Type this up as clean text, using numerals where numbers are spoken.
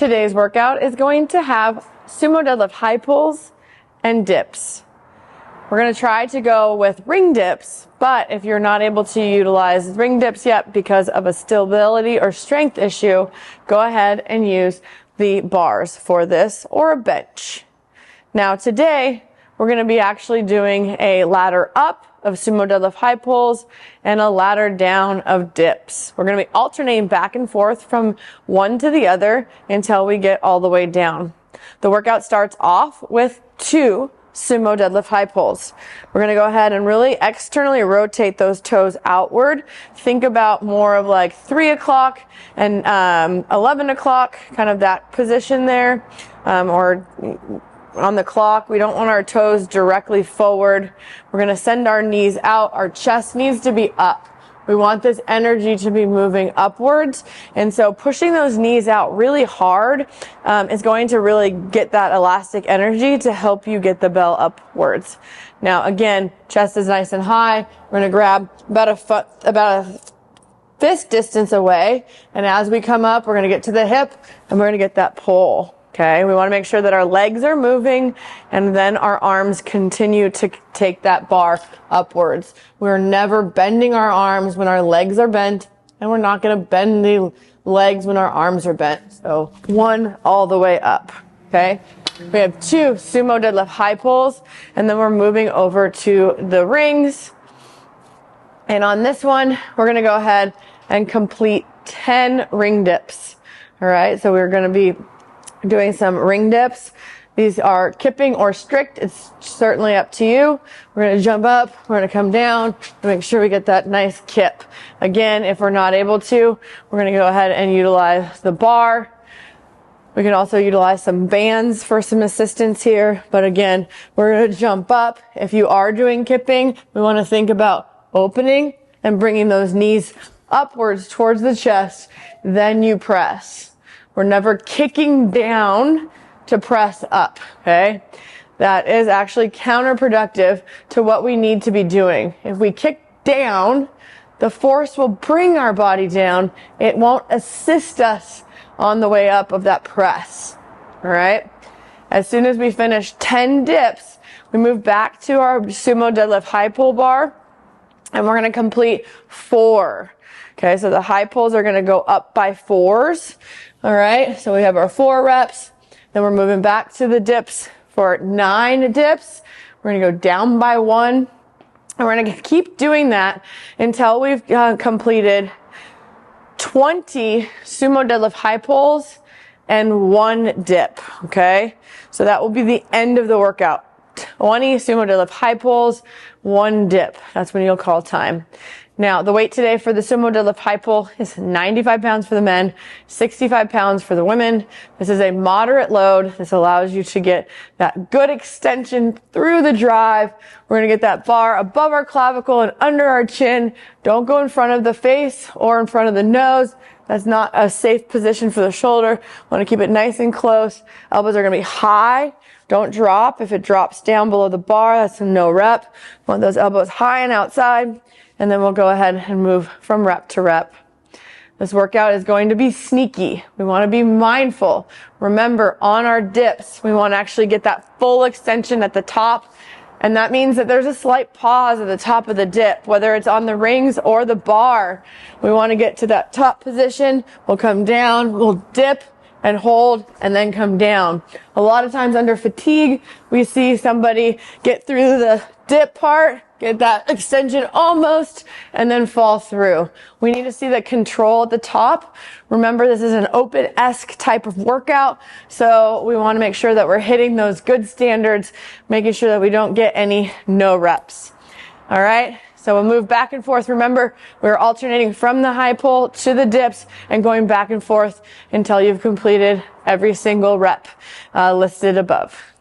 today's workout is going to have sumo deadlift high pulls and dips. We're going to try to go with ring dips, but if you're not able to utilize ring dips yet because of a stability or strength issue, go ahead and use the bars for this or a bench. Now today, we're going to be actually doing a ladder up of sumo deadlift high pulls and a ladder down of dips. We're going to be alternating back and forth from one to the other until we get all the way down. The workout starts off with 2 sumo deadlift high pulls. We're going to go ahead and really externally rotate those toes outward. Think about more of like 3 o'clock and 11 o'clock, kind of that position there, or on the clock. We don't want our toes directly forward. We're going to send our knees out. Our chest needs to be up. We want this energy to be moving upwards. And so pushing those knees out really hard is going to really get that elastic energy to help you get the bell upwards. Now, again, chest is nice and high. We're going to grab about a fist distance away. And as we come up, we're going to get to the hip and we're going to get that pull. Okay, we want to make sure that our legs are moving and then our arms continue to take that bar upwards. We're never bending our arms when our legs are bent, and we're not going to bend the legs when our arms are bent. So 1 all the way up. Okay, we have 2 sumo deadlift high pulls, and then we're moving over to the rings. And on this one, we're going to go ahead and complete 10 ring dips. All right, so we're going to be doing some ring dips. These are kipping or strict. It's certainly up to you. We're going to jump up. We're going to come down and make sure we get that nice kip. Again, if we're not able to, we're going to go ahead and utilize the bar. We can also utilize some bands for some assistance here. But again, we're going to jump up. If you are doing kipping, we want to think about opening and bringing those knees upwards towards the chest. Then you press. We're never kicking down to press up, okay? That is actually counterproductive to what we need to be doing. If we kick down, the force will bring our body down. It won't assist us on the way up of that press, all right? As soon as we finish 10 dips, we move back to our sumo deadlift high pull bar, and we're going to complete 4. Okay, so the high pulls are going to go up by 4s. All right, so we have our 4 reps. Then we're moving back to the dips for 9 dips. We're going to go down by 1. And we're going to keep doing that until we've completed 20 sumo deadlift high pulls and 1 dip. Okay, so that will be the end of the workout. 20 sumo deadlift high pulls, 1 dip. That's when you'll call time. Now, the weight today for the sumo deadlift high pull is 95 pounds for the men, 65 pounds for the women. This is a moderate load. This allows you to get that good extension through the drive. We're going to get that bar above our clavicle and under our chin. Don't go in front of the face or in front of the nose. That's not a safe position for the shoulder. Want to keep it nice and close. Elbows are going to be high. Don't drop. If it drops down below the bar, that's a no rep. Want those elbows high and outside. And then we'll go ahead and move from rep to rep. This workout is going to be sneaky. We want to be mindful. Remember, on our dips, we want to actually get that full extension at the top. And that means that there's a slight pause at the top of the dip, whether it's on the rings or the bar. We want to get to that top position. We'll come down, we'll dip and hold and then come down. A lot of times under fatigue, we see somebody get through the dip part, get that extension almost, and then fall through. We need to see the control at the top. Remember, this is an open-esque type of workout, so we want to make sure that we're hitting those good standards, making sure that we don't get any no reps. All right? So we'll move back and forth. Remember, we're alternating from the high pull to the dips and going back and forth until you've completed every single rep listed above.